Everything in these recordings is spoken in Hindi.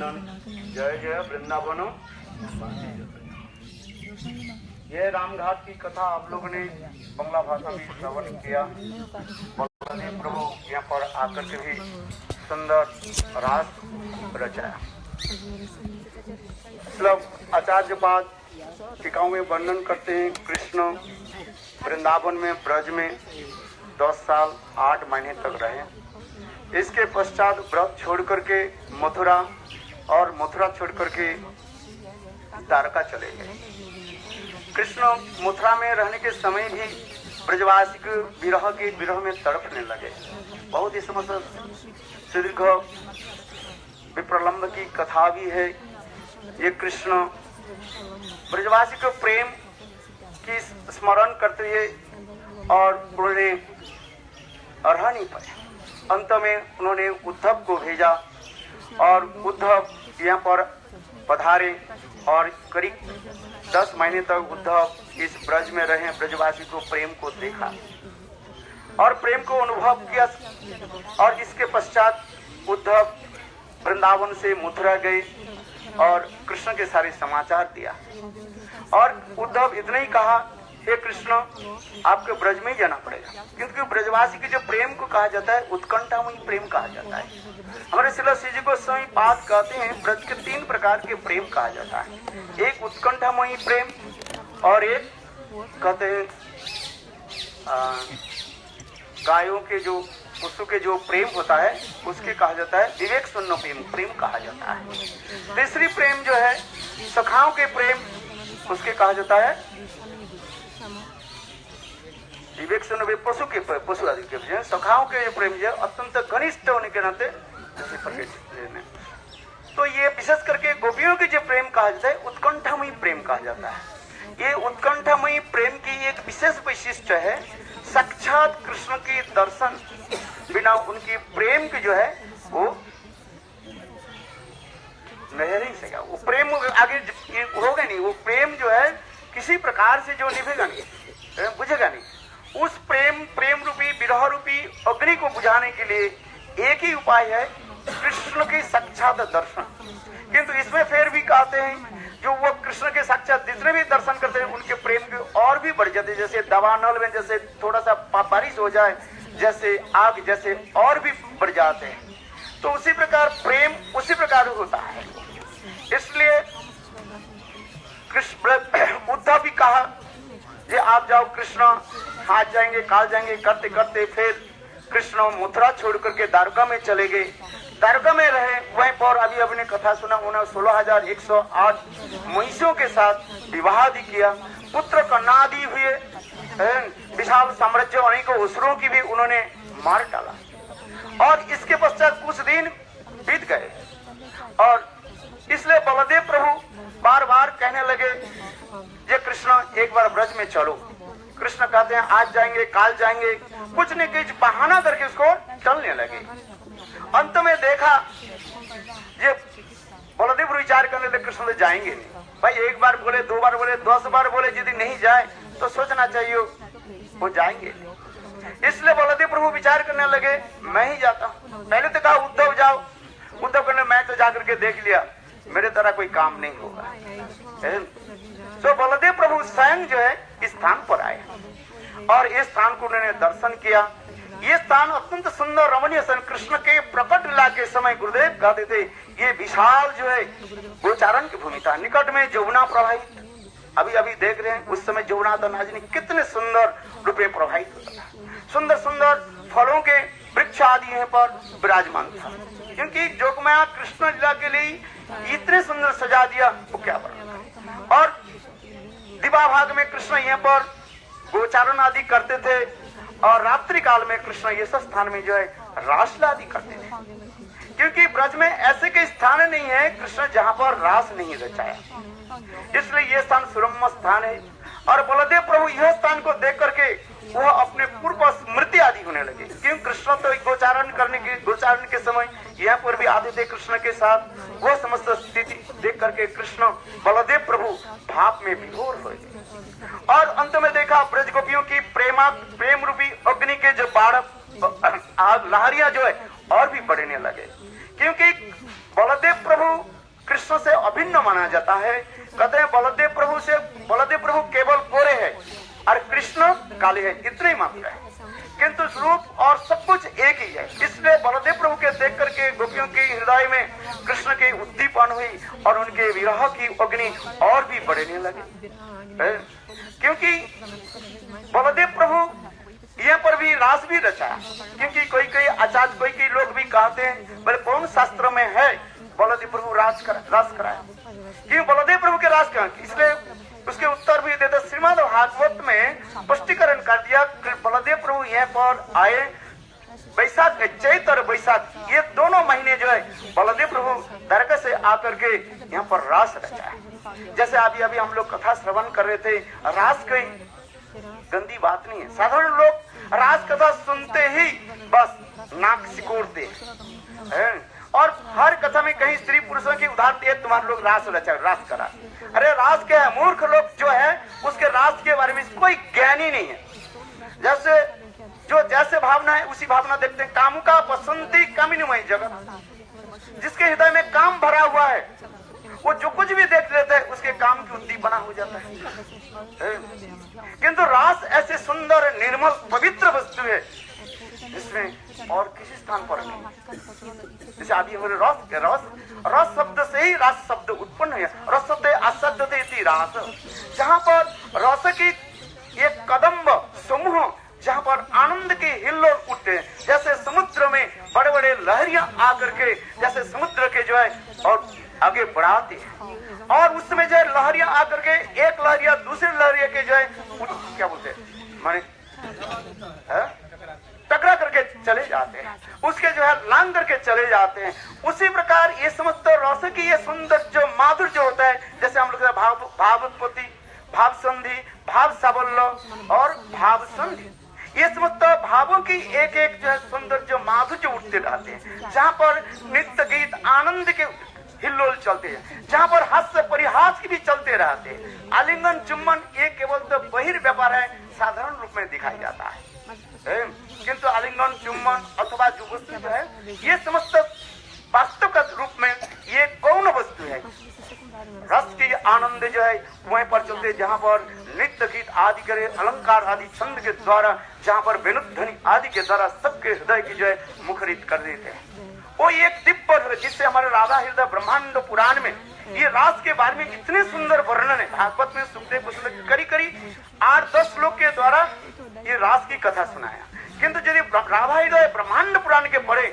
नंदन जय जय वृंदावन। ये रामघाट की कथा आप लोगों ने बंगला भाषा में श्रवण किया। बलदेव प्रभु यहाँ पर आकर के भी सुंदर रास रचाया। मतलब आचार्य पाद टीकाओं में वर्णन करते हैं, कृष्ण वृंदावन में ब्रज में 10 साल 8 महीने तक रहे। इसके पश्चात ब्रज छोड़ करके मथुरा और मथुरा छोड़ करके द्वारका चले गए। कृष्ण मथुरा में रहने के समय भी ब्रजवासी के विरह में तड़पने लगे। बहुत ही समस्त सुदीर्घ विप्रलंब की कथा भी है। ये कृष्ण ब्रजवासी को प्रेम की स्मरण करते हुए और उन्होंने रह नहीं पाए। अंत में उन्होंने उद्धव को भेजा और उद्धव यहाँ पर पधारे और करीब 10 महीने तक उद्धव इस ब्रज में रहे। ब्रजवासी को प्रेम को देखा और प्रेम को अनुभव किया और इसके पश्चात उद्धव वृंदावन से मथुरा गए और कृष्ण के सारे समाचार दिया। और उद्धव इतना ही कहा, हे कृष्ण आपके ब्रज में ही जाना पड़ेगा, क्योंकि ब्रजवासी के जो प्रेम को कहा जाता है उत्कंठामयी प्रेम कहा जाता है। हमारे श्रील श्री जी गोस्वामी पाद कहते हैं ब्रज के 3 प्रकार के प्रेम कहा जाता है। एक उत्कंठामयी प्रेम और एक कहते हैं गायों के जो पशु के जो प्रेम होता है उसके कहा जाता है विवेक शून्य प्रेम कहा जाता है। तीसरी प्रेम जो है सखाओं के प्रेम, उसके कहा जाता है विवेक शून्य पशु आदि के प्रेम। सखाओं के प्रेम जो अत्यंत घनिष्ठ होने के नाते तो ये विशेष करके गोपियों के जो प्रेम कहा जाता है उत्कंठामयी प्रेम कहा जाता है। ये उत्कंठामयी प्रेम की एक विशेष वैशिष्ट है। साक्षात कृष्ण की दर्शन बिना उनकी प्रेम की जो है वो नहीं सकेगा। वो प्रेम आगे होगा नहीं। वो प्रेम जो है किसी प्रकार से जो निभेगा नहीं, बुझेगा नहीं। उस प्रेम रूपी विरह रूपी अग्नि को बुझाने के लिए एक ही उपाय है कृष्ण की साक्षात दर्शन। किंतु इसमें फिर भी कहते हैं जो वो कृष्ण के साक्षात जितने भी दर्शन करते हैं उनके प्रेम के और भी बढ़ जाते हैं। जैसे दवानल में जैसे थोड़ा सा बारिश हो जाए, जैसे आग जैसे और भी बढ़ जाते हैं। तो उसी प्रकार प्रेम उसी प्रकार होता है। इसलिए कृष्ण उद्धव भी कहा ये आप जाओ, कृष्ण हाथ जाएंगे काल जाएंगे करते करते फिर कृष्ण मथुरा छोड़ करके द्वारका में चले गए। द्वारका में रहे, वहीं पर अभी अपने कथा सुना उन्होंने 16,108 महिषों के साथ विवाह आदि किया। पुत्र कन्या आदि हुए, विशाल साम्राज्य अनेकों असुरों की भी उन्होंने मार डाला। और इसके पश्चात कुछ दिन बीत गए और इसलिए बलदेव प्रभु बार बार कहने लगे ये कृष्ण एक बार ब्रज में चलो। कृष्ण कहते हैं आज जाएंगे काल जाएंगे, कुछ न कुछ बहाना करके उसको चलने लगे। अंत में देखा ये बलदेव विचार करने लगे कृष्ण तो जाएंगे नहीं। भाई एक बार बोले, 2 बार बोले, 10 बार बोले, यदि नहीं जाए तो सोचना चाहिए वो जाएंगे। इसलिए बलदेव प्रभु विचार करने लगे मैं ही जाता हूँ। पहले तो कहा उद्धव जाओ, उद्धव कहने मैं तो जाकर के देख लिया, मेरे तरह कोई काम नहीं होगा। तो बलदेव प्रभु स्वयं जो है इस स्थान पर आए और इस स्थान को उन्होंने दर्शन किया। ये स्थान अत्यंत सुंदर रमणीय स्थान। कृष्ण के प्रकट लीला के समय गुरुदेव कहते थे ये विशाल जो है गोचारण की भूमि था। निकट में जमुना प्रवाहित, अभी अभी देख रहे हैं उस समय जमुना तो नाजनी कितने सुंदर रूपे प्रवाहित होता था। सुंदर सुंदर फलों के वृक्ष आदि यहाँ पर विराजमान था। क्योंकि जोगमाया कृष्ण लीला के लिए इतने सुंदर सजा दिया वो क्या बना। और दिवा भाग में कृष्ण यहाँ पर गोचारण आदि करते थे और रात्रि काल में कृष्ण ये सब स्थान में जो है रासलीला आदि करते थे। क्योंकि ब्रज में ऐसे के स्थान नहीं है कृष्ण जहाँ पर रास नहीं रचाया, इसलिए ये स्थान सुरम्य स्थान है। और बलदेव प्रभु यह स्थान को देख करके वह अपने पूर्व स्मृति आदि होने लगे। क्यों कृष्ण तो गोचारण के समय यहाँ पर भी आते थे कृष्ण के साथ। वह समस्त स्थिति देख करके कृष्ण बलदेव प्रभु भाव में विभोर हो गए। और अंत में देखा ब्रज गोपियों की प्रेम रूपी अग्नि के जो बाढ़ आग लहरियां जो है और भी बढ़ने लगे। क्योंकि बलदेव प्रभु से अभिन्न माना जाता है। कहते हैं बलदेव प्रभु केवल गोरे है और कृष्ण काले है, इतने मात्र है, किंतु स्वरूप और सब कुछ एक ही है। इसलिए बलदेव प्रभु के देख करके गोपियों के हृदय में कृष्ण की उद्दीपन हुई और उनके विरह की अग्नि और भी बढ़ने लगे, क्योंकि बलदेव प्रभु यहाँ पर भी रास भी रचा। क्योंकि कोई आचार्य कोई लोग भी कहते हैं बोले कौन शास्त्र में है बलदेव प्रभु रास कराया, क्यों बलदेव प्रभु के रास कहा? इसलिए उसके उत्तर भी देते। श्रीमद् भागवत में स्पष्टीकरण कर दिया बलदेव प्रभु यहाँ पर आए बैसाख, चैत और बैसाख ये दोनों महीने जो है बलदेव प्रभु द्वारका से आकर के यहाँ पर रास रचा है। जैसे अभी हम लोग कथा श्रवण कर रहे थे, रास कोई गंदी बात नहीं है। साधारण लोग रास कथा सुनते ही बस नाक सिकोड़ते हैं और हर कथा में कहीं स्त्री पुरुषों की उदाहरण दिए, तुम्हारे लोग रास रचा, रास करा। अरे रास क्या है? मूर्ख लोग जो है उसके रास के बारे में कोई ज्ञान ही नहीं है। जैसे भावना है उसी भावना देखते हैं। काम का पसंदी कामिनीमय जगत, जिसके हृदय में काम भरा हुआ है वो जो कुछ भी देख लेते हैं उसके काम की उद्दीपना हो जाता है। किंतु रास ऐसे सुंदर निर्मल पवित्र वस्तु है जिसमें और किसी स्थान पर नहीं। जैसे अभी हमारे रस शब्द से ही रास शब्द उत्पन्न है। रसते असद्यते रास, जहाँ पर रस की एक कदम्ब समूह, जहाँ पर आनंद के हिल्लोल उठते हैं, जैसे समुद्र में बड़े बड़े लहरियां आकर के जैसे समुद्र के जो है और आगे बढ़ाते हैं और उस समय जो है लहरियां आकर के एक लहरिया दूसरे लहरिया के जो है क्या बोलते हैं माने टकरा करके चले जाते हैं, उसके जो है लांग करके चले जाते हैं। उसी प्रकार ये समस्त रस की ये सुंदर जो माधुर्य जो होता है, जैसे हम लोग भाव उत्पत्ति, भाव संधि, भाव साबल्य और भाव संधि, ये समस्त भावों की एक एक जो है सुंदर जो माधुर्य उठते रहते हैं, जहाँ पर नित्य गीत आनंद के हिल्लोल चलते हैं, जहाँ पर हास्य परिहास की भी चलते रहते हैं। आलिंगन चुम्बन ये केवल तो बहिर्व्यापार है, साधारण रूप में दिखाई जाता है, किंतु आलिंगन चुम्बन अथवा जुगुस्ती जो है ये समस्त वास्तव रूप में ये गौण वस्तु है। रस की आनंद जो है वहीं पर चलते, जहाँ पर नृत्य गीत आदि करे, अलंकार आदि छंद के द्वारा, जहाँ पर वेणुध्वनि आदि के द्वारा सबके हृदय की जो है मुखरित कर देते हैं। वो एक दिव्य, जिससे हमारे राधा हृदय ब्रह्मांड पुराण में ये रास के बारे में इतने सुंदर वर्णन है। भागवत में सुखदेव करीब 8-10 श्लोक के द्वारा ये रास की कथा सुनाया। किंतु यदि राधा हृदय ब्रह्मांड पुराण के पढ़े,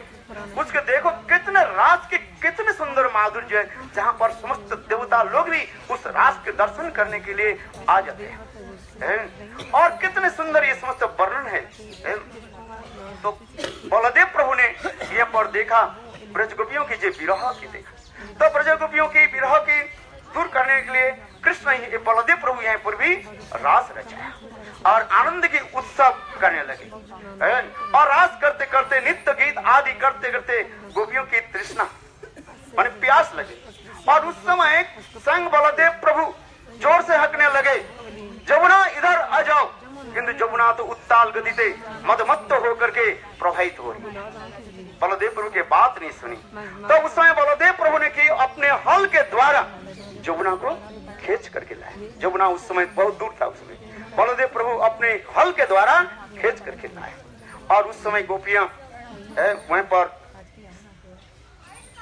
उसके देखो कितने रास के कितने सुंदर माधुर्य है, जहाँ पर समस्त देवता लोग भी उस रास के दर्शन करने के लिए आ जाते हैं और कितने सुंदर ये समस्त वर्णन है। तो बलदेव प्रभु ने यहाँ पर देखा ब्रजगोपियों की जो विरह की देखा, तो ब्रजगोपियों की विरह की दूर करने के लिए कृष्ण ही बलदेव प्रभु यहाँ पर भी रास रचाया और आनंद की उत्सव करने लगे और रास करते करते नित्य गीत आदि करते करते गोपियों की तृष्णा माने प्यास लगे और उस समय संग बलदेव प्रभु जोर से हकने लगे, जमुना इधर आ जाओ। किंतु जमुना तो उत्ताल गति से मदमत्त होकर के प्रवाहित हो रही, बलदेव प्रभु की बात नहीं सुनी। तो उस समय बलदेव प्रभु ने की अपने हल के द्वारा जमुना को खींच करके लाए। जमुना उस समय बहुत दूर था, उस समय बलदेव प्रभु अपने हल के द्वारा खींच करके लाए और उस समय गोपियां वहीं पर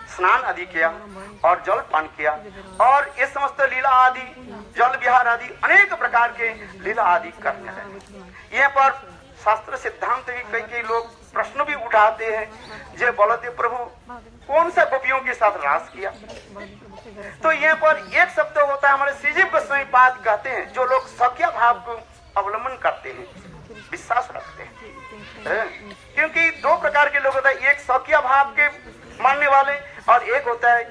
स्नान आदि किया और जल पान किया और ये समस्त लीला आदि जल विहार आदि अनेक प्रकार के लीला आदि करने लगे। यहाँ पर शास्त्र सिद्धांत भी कई लोग प्रश्न भी उठाते हैं, जे बलदेव प्रभु कौन सा गोपियों के साथ रास किया। तो यहाँ पर एक शब्द होता है, हमारे श्रीजीव गोस्वामी पाद कहते हैं, जो लोग सख्या भाव को अवलंबन करते हैं, विश्वास रखते हैं, क्योंकि दो प्रकार के लोग होते हैं, एक सख्या भाव के मानने वाले और एक होता है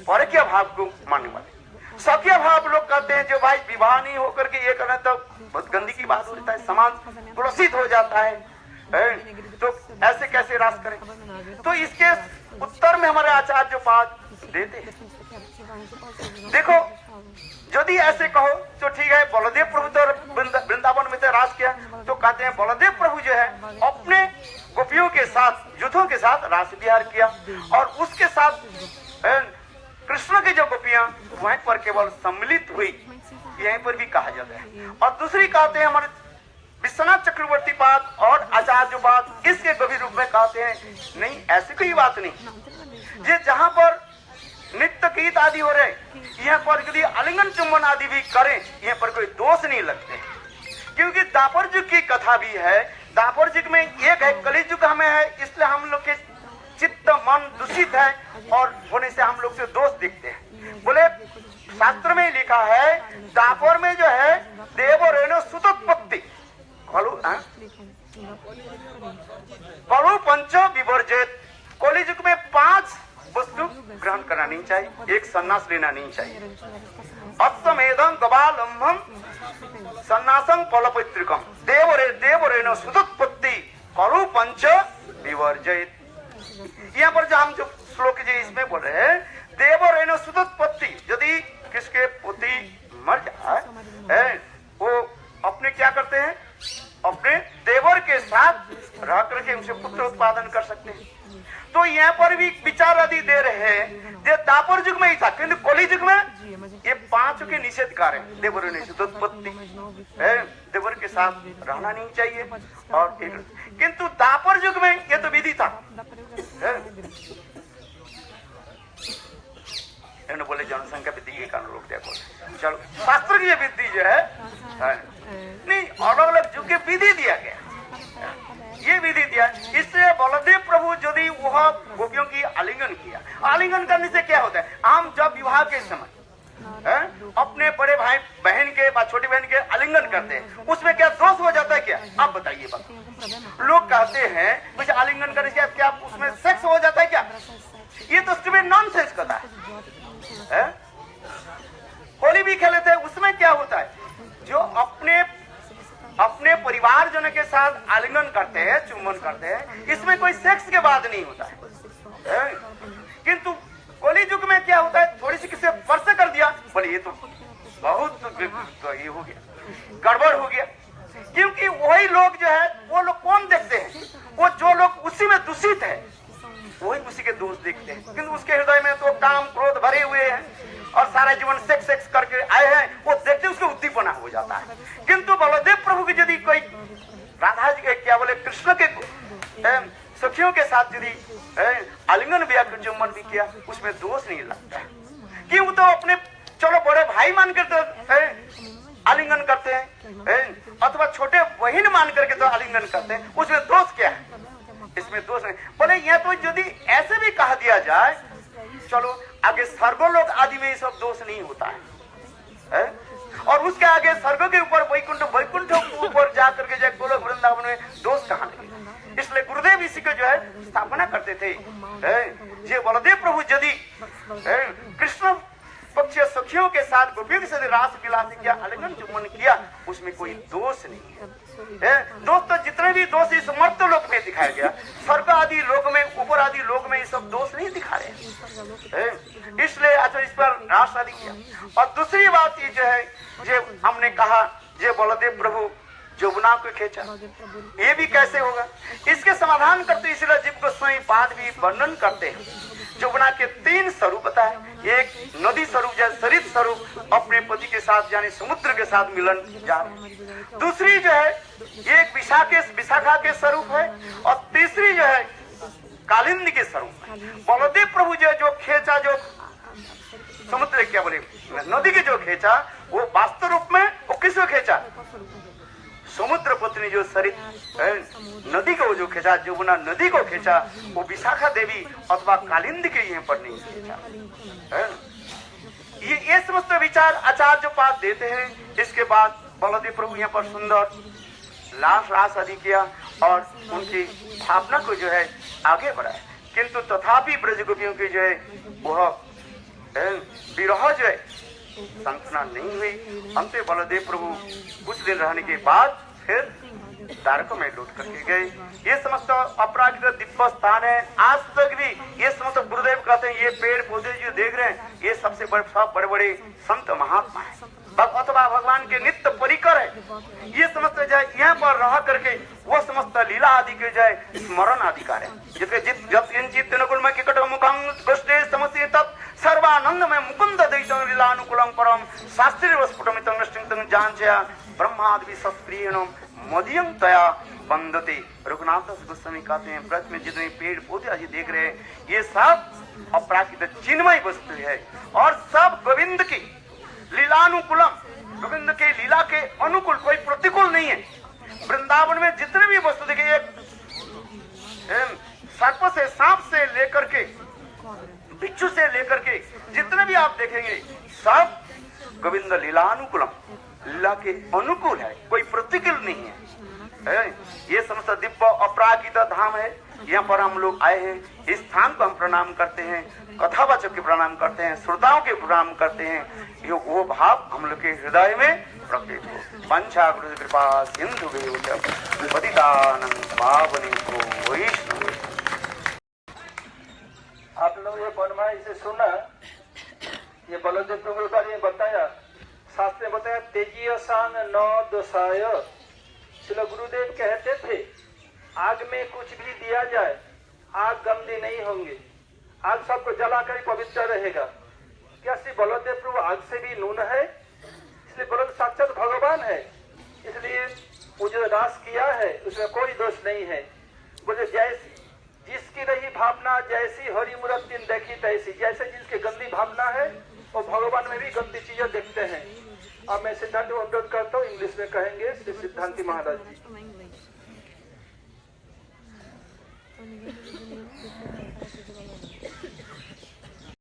परकीय भाव को मानने वाले। सख्या भाव लोग कहते हैं जो भाई विवाह नहीं होकर के ये करना तो बहुत गंदी की बात होता है, समाज प्रसिद्ध हो जाता है, तो ऐसे कैसे रास करें। तो इसके उत्तर में हमारे आचार्य जो पाद देते हैं, देखो यदि ऐसे कहो तो ठीक है, बलदेव प्रभु तो वृंदावन में तो रास किया, तो कहते हैं बलदेव प्रभु जो है अपने गोपियों के साथ युद्धों के साथ रास विहार किया और उसके साथ कृष्ण के गोपियां वहीं पर केवल सम्मिलित हुई, यहीं पर भी कहा जाता है। और दूसरी कहते हैं हमारे विश्वनाथ चक्रवर्ती पाद और आचार्य पाद इसके गंभीर रूप में कहते हैं नहीं, ऐसी कोई बात नहीं। ये जहां पर नित्य गीत आदि हो रहे, यहाँ पर यदि आलिंगन चुम्बन आदि भी करें, यहाँ पर कोई दोष नहीं लगते, क्योंकि दापर युग की कथा भी है। दापर युग में एक है, कलि युग में है, इसलिए हम लोग के चित्त मन दूषित है और होने से हम लोग से दोष दिखते हैं। बोले शास्त्र में लिखा है दापर में जो है देव रेणु सुतोत्पत्ति कलु पंच विवर्जित। कलि युग में 5 वस्तु ग्रहण करना नहीं चाहिए, एक सन्यास लेना नहीं चाहिए। अश्वमेधम गवालंबम सन्यासम फलपैतृकम देव रेणु सुतोत्पत्ति कलु पंच विवर्जित। यहाँ पर जो हम जो श्लोक जी इसमें बोल रहे हैं देव रेणु सुतोत्पत्ति, यदि किसके पुत्री मर जाए वो अपने क्या करते हैं, अपने देवर के साथ रह करके उनसे पुत्र उत्पादन कर सकते हैं। तो यहाँ पर भी विचार आदि दे रहे हैं, ये दापर युग में ही था, किंतु कलि युग में ये 5 के निषेध कार्य देवर रेणु सुतोत्पत्ति, देवर के साथ रहना नहीं चाहिए। और किंतु दापर युग में ये तो विधि था। बोले जनसंख्या वृद्धि के कारण रोक दिया। चलो शास्त्र की ये विधि जो है नहीं, अलग अलग युग के विधि दिया गया, ये विधि दिया। इससे बलदेव प्रभु यदि वह गोपियों की आलिंगन किया, आलिंगन करने से क्या होता है, हम जब विवाह के समय अपने बड़े भाई बहन के या छोटी बहन के आलिंगन करते हैं, उसमें क्या दोष हो जाता है क्या, आप बताइए बात। लोग कहते हैं मुझे आलिंगन करने से क्या उसमें सेक्स हो जाता है क्या, ये तो उसमें नॉनसेंस कथा है। होली भी खेले थे, उसमें क्या होता है, जो अपने परिवार जन के साथ आलिंगन करते हैं, चुम्बन करते हैं, इसमें कोई सेक्स के बाद नहीं होता है। किंतु कलि युग में क्या होता है, थोड़ी सी किसी स्पर्श कर दिया, बोले ये तो बहुत ये हो गया, गड़बड़ हो गया। क्योंकि वही लोग जो है वो लोग कौन देखते हैं, वो जो लोग उसी में दूषित है वही उसी के दोष देखते हैं। किंतु उसके हृदय में तो काम क्रोध भरे हुए हैं और सारा जीवन सेक्स करके आए हैं, वो देखते उसके उद्दीपना हो जाता है। किंतु बलदेव प्रभु की यदि कोई राधा जी के क्या बोले कृष्ण के सखियों के साथ यदि आलिंगन भी चुम्बन भी किया, उसमें दोष नहीं लगता है। क्यों, तो अपने चलो बड़े भाई मान कर तो आलिंगन करते हैं, अथवा छोटे बहन मान करके तो आलिंगन करते हैं, उसमें दोष क्या है, इसमें दोष नहीं। बोले यह तो यदि ऐसे भी कहा दिया जाए, चलो आगे स्वर्गलोक आदि में ये सब दोष नहीं होता है, और उसके आगे स्वर्ग के ऊपर वैकुंठ ऊपर जाकर के जाए गोलोक वृंदावन में दोष कहाँ लगे। इसलिए गुरुदेव इसी को जो है स्थापना करते थे। ये बलदेव प्रभु यदि कृष्ण पक्ष सखियों के साथ गोपियों के साथ रास विलास किया, आलिंगन चुम्बन किया, उसमें कोई दोष नहीं है। दोस्त तो जितने भी दोष इस मर्त्य लोक में दिखाया गया, स्वर्ग आदि लोक में, ऊपर आदि लोक में ये सब दोष नहीं दिखा रहे, इसलिए अच्छा इस पर रास आदि किया। और दूसरी बात ये जो है, जो हमने कहा जे बलदेव प्रभु जमुना को खींचा, ये भी कैसे होगा, इसके समाधान करते इसलिए जीव गोस्वामी पाद भी वर्णन करते हैं। जमुना के 3 स्वरूप बताए, एक नदी स्वरूप जैसे सरित स्वरूप अपने पति के साथ यानी समुद्र के साथ मिलन जा रहे, दूसरी जो है एक विशाखा के स्वरूप है, और तीसरी जो है कालिंदी के स्वरूप है। बलदेव प्रभु जो खींचा, जो समुद्र क्या बोले नदी के जो खींचा, वो वास्तव रूप में वो किसको खींचा, समुद्र पत्नी जो सरित नदी को जो खींचा, जमुना नदी को खींचा, वो विशाखा देवी अथवा कालिंदी के यहाँ पर नहीं खींचा। ये समस्त विचार आचार्य पाद देते हैं। इसके बाद बलदेव प्रभु यहाँ पर सुंदर रास आदि किया और उनकी भावना को जो है आगे बढ़ाया। किंतु तथापि ब्रज गोपियों की जो है वह विरह जो है सांत्वना नहीं हुई। अंत बलदेव प्रभु कुछ दिन रहने के बाद फिर द्वारका में लौट करके गए। ये समस्त अपराजित दिव्य स्थान है। आज तक भी ये समस्त गुरुदेव कहते हैं, ये पेड़ पौधे जो देख रहे हैं ये सबसे बड़े बड़े संत महात्मा है अथवा भगवान के नित्य परिकर है। ये समस्त जो है यहाँ पर रह करके वो समस्त लीला आदि के जो है स्मरण अधिकार है। जिसके जित मुकुंद इतं लीलानुकूलं परम शास्त्रीय वस्फुटमितं नष्टिं जानचया ब्रह्मादि सस्प्रियणम मदियं तया बंदते। रघुनाथ दास गोस्वामी कहते हैं ब्रज में जितने पेड़ पौधे आज देख रहे हैं ये सब अपराकृत चिन्मय वस्तु है और सब गोविंद की लीलानुकूलम, गोविंद के लीला के अनुकूल, कोई प्रतिकूल नहीं है। वृंदावन में जितने भी वस्तु देखिए, सर्प से, सांप से लेकर के, बिच्छू से लेकर के जितने भी आप देखेंगे सब गोविंद लीलानुकूलम, लीला के अनुकूल है, कोई प्रतिकूल नहीं है। ये समस्त दिव्य अपराकृत धाम है। यहाँ पर हम लोग आए हैं, इस स्थान को हम प्रणाम करते हैं, कथावाचक के प्रणाम करते हैं, श्रोताओं के प्रणाम करते हैं। ये वो भाव हम लोग के हृदय में प्रकट हो। पंचा गुरु कृपा सिंधु वैष्णव। आप लोग ये बनवाई से सुना, ये बलदेव प्रभु का ये बताया, शास्त्र में बताया तेजीय सांग न दोषाय। श्री गुरुदेव कहते थे आग में कुछ भी दिया जाए आग गंदी नहीं होंगे, आग सबको जलाकर पवित्र रहेगा। क्या श्री बलदेव प्रभु आग से भी नून है? इसलिए बलद साक्षात भगवान है, इसलिए वो जो दास किया है उसमें कोई दोष नहीं है। बोले जैसी जिसकी रही भावना जैसी हरि मूर्ति देखी तैसी, जैसे जिसकी गंदी भावना है वो भगवान में भी गंदी चीजें देखते हैं। अब मैं सिद्धांत को अनुरोध करता हूँ, इंग्लिश में कहेंगे श्री सिद्धांति महाराज जी।